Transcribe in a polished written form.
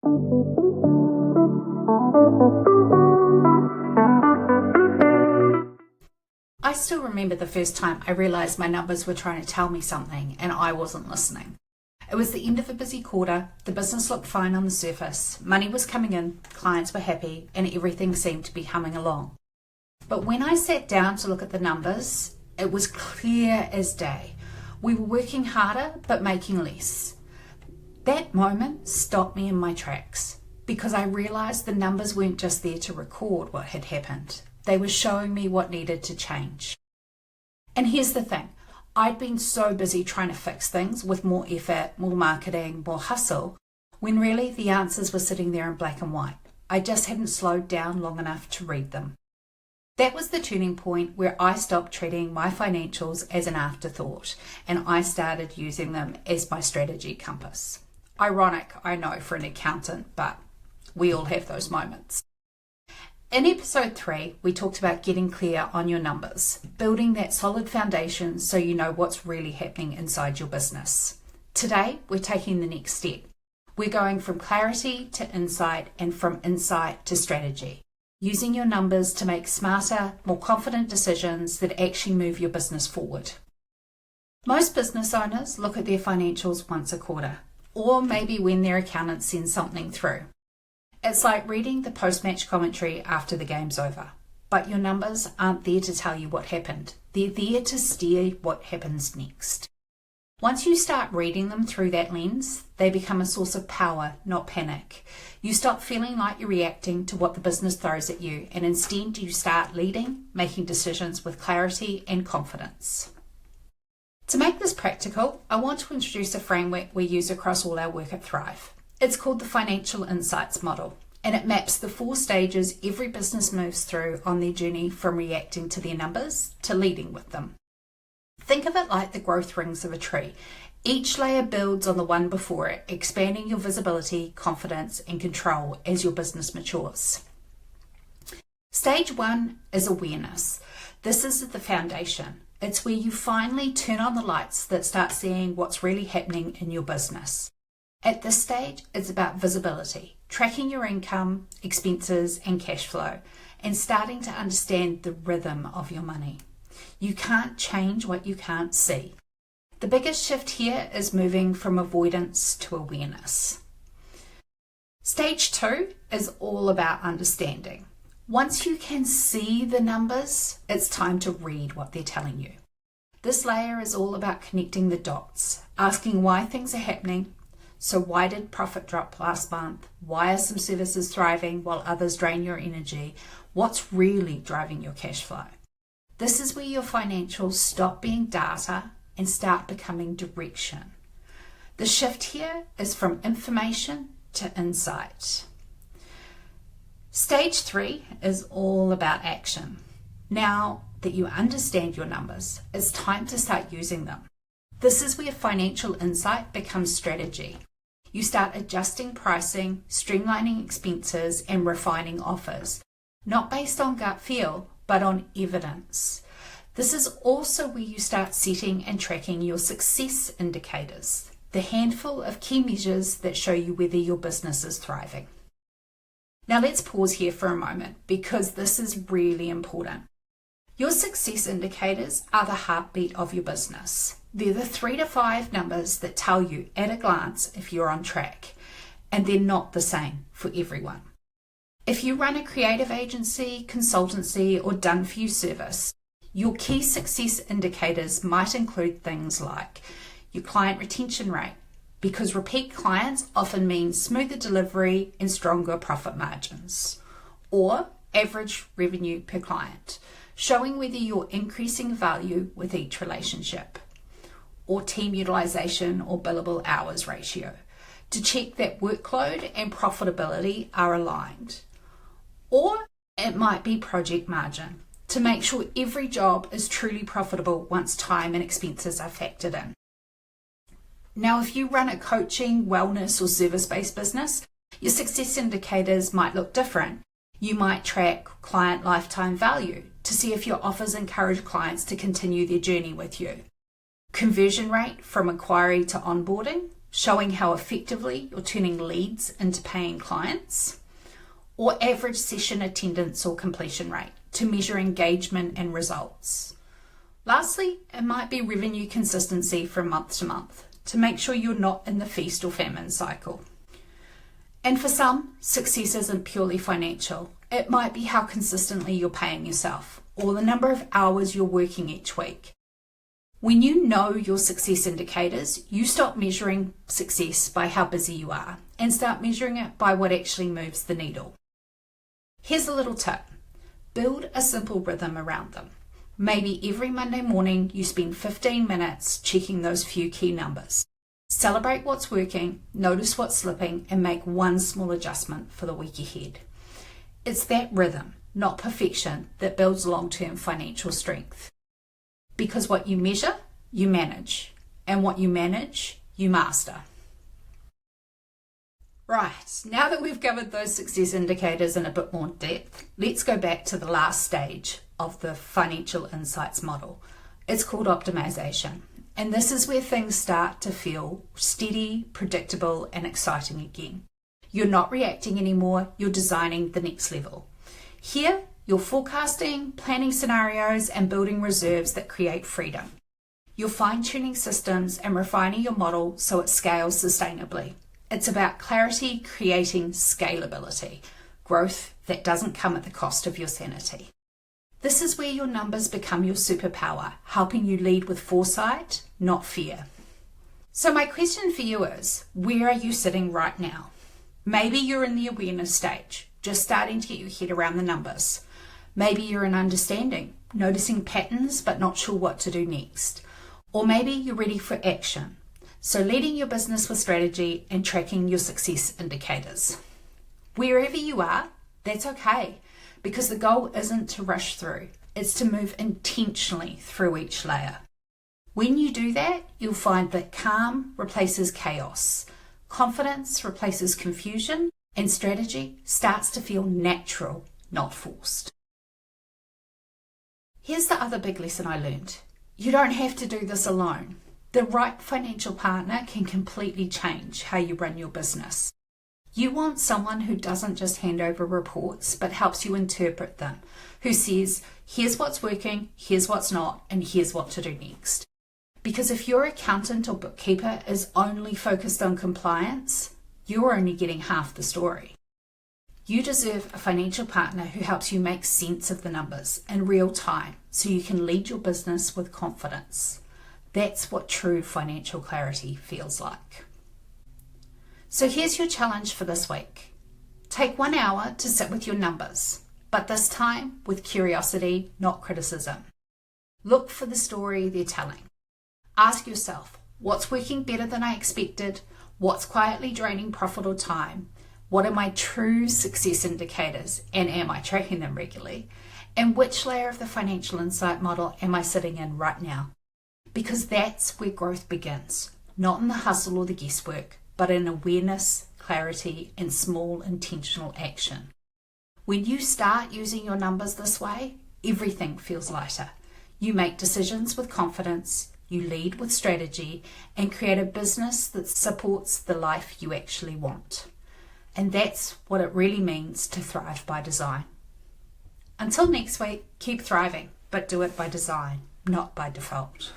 I still remember the first time I realised my numbers were trying to tell me something and I wasn't listening. It was the end of a busy quarter, the business looked fine on the surface, money was coming in, clients were happy, and everything seemed to be humming along. But when I sat down to look at the numbers, it was clear as day. We were working harder but making less. That moment stopped me in my tracks because I realised the numbers weren't just there to record what had happened. They were showing me what needed to change. And here's the thing. I'd been so busy trying to fix things with more effort, more marketing, more hustle, when really the answers were sitting there in black and white. I just hadn't slowed down long enough to read them. That was the turning point where I stopped treating my financials as an afterthought and I started using them as my strategy compass. Ironic, I know, for an accountant, but we all have those moments. In episode 3, we talked about getting clear on your numbers, building that solid foundation so you know what's really happening inside your business. Today, we're taking the next step. We're going from clarity to insight and from insight to strategy, using your numbers to make smarter, more confident decisions that actually move your business forward. Most business owners look at their financials once a quarter, or maybe when their accountant sends something through. It's like reading the post-match commentary after the game's over. But your numbers aren't there to tell you what happened. They're there to steer what happens next. Once you start reading them through that lens, they become a source of power, not panic. You stop feeling like you're reacting to what the business throws at you, and instead you start leading, making decisions with clarity and confidence. To make this practical, I want to introduce a framework we use across all our work at Thrive. It's called the Financial Insights Model, and it maps the 4 stages every business moves through on their journey from reacting to their numbers to leading with them. Think of it like the growth rings of a tree. Each layer builds on the one before it, expanding your visibility, confidence, and control as your business matures. Stage 1 is awareness. This is the foundation. It's where you finally turn on the lights that start seeing what's really happening in your business. At this stage, it's about visibility, tracking your income, expenses, and cash flow, and starting to understand the rhythm of your money. You can't change what you can't see. The biggest shift here is moving from avoidance to awareness. Stage 2 is all about understanding. Once you can see the numbers, it's time to read what they're telling you. This layer is all about connecting the dots, asking why things are happening. So why did profit drop last month? Why are some services thriving while others drain your energy? What's really driving your cash flow? This is where your financials stop being data and start becoming direction. The shift here is from information to insight. Stage 3 is all about action. Now that you understand your numbers, it's time to start using them. This is where financial insight becomes strategy. You start adjusting pricing, streamlining expenses, and refining offers, not based on gut feel, but on evidence. This is also where you start setting and tracking your success indicators, the handful of key measures that show you whether your business is thriving. Now let's pause here for a moment because this is really important. Your success indicators are the heartbeat of your business. They're the 3 to 5 numbers that tell you at a glance if you're on track, and they're not the same for everyone. If you run a creative agency, consultancy, or done-for-you service, your key success indicators might include things like your client retention rate, because repeat clients often mean smoother delivery and stronger profit margins, or average revenue per client, showing whether you're increasing value with each relationship, or team utilization or billable hours ratio, to check that workload and profitability are aligned. Or it might be project margin, to make sure every job is truly profitable once time and expenses are factored in. Now, if you run a coaching, wellness, or service-based business, your success indicators might look different. You might track client lifetime value to see if your offers encourage clients to continue their journey with you. Conversion rate from inquiry to onboarding showing how effectively you're turning leads into paying clients, or average session attendance or completion rate to measure engagement and results. Lastly, it might be revenue consistency from month to month to make sure you're not in the feast or famine cycle. And for some, success isn't purely financial. It might be how consistently you're paying yourself or the number of hours you're working each week. When you know your success indicators, you stop measuring success by how busy you are and start measuring it by what actually moves the needle. Here's a little tip. Build a simple rhythm around them. Maybe every Monday morning you spend 15 minutes checking those few key numbers. Celebrate what's working, notice what's slipping, and make one small adjustment for the week ahead. It's that rhythm, not perfection, that builds long-term financial strength. Because what you measure, you manage, and what you manage, you master. Right, now that we've covered those success indicators in a bit more depth, let's go back to the last stage of the financial insights model. It's called optimization. And this is where things start to feel steady, predictable, and exciting again. You're not reacting anymore, you're designing the next level. Here, you're forecasting, planning scenarios, and building reserves that create freedom. You're fine-tuning systems and refining your model so it scales sustainably. It's about clarity creating scalability, growth that doesn't come at the cost of your sanity. This is where your numbers become your superpower, helping you lead with foresight, not fear. So my question for you is, where are you sitting right now? Maybe you're in the awareness stage, just starting to get your head around the numbers. Maybe you're in understanding, noticing patterns but not sure what to do next. Or maybe you're ready for action. So leading your business with strategy and tracking your success indicators. Wherever you are, that's okay, because the goal isn't to rush through, it's to move intentionally through each layer. When you do that, you'll find that calm replaces chaos, confidence replaces confusion, and strategy starts to feel natural, not forced. Here's the other big lesson I learned. You don't have to do this alone. The right financial partner can completely change how you run your business. You want someone who doesn't just hand over reports, but helps you interpret them, who says, here's what's working, here's what's not, and here's what to do next. Because if your accountant or bookkeeper is only focused on compliance, you're only getting half the story. You deserve a financial partner who helps you make sense of the numbers in real time so you can lead your business with confidence. That's what true financial clarity feels like. So here's your challenge for this week. Take 1 hour to sit with your numbers, but this time with curiosity, not criticism. Look for the story they're telling. Ask yourself, what's working better than I expected? What's quietly draining profit or time? What are my true success indicators, and am I tracking them regularly? And which layer of the financial insight model am I sitting in right now? Because that's where growth begins, not in the hustle or the guesswork, but in awareness, clarity, and small intentional action. When you start using your numbers this way, everything feels lighter. You make decisions with confidence, you lead with strategy, and create a business that supports the life you actually want. And that's what it really means to thrive by design. Until next week, keep thriving, but do it by design, not by default.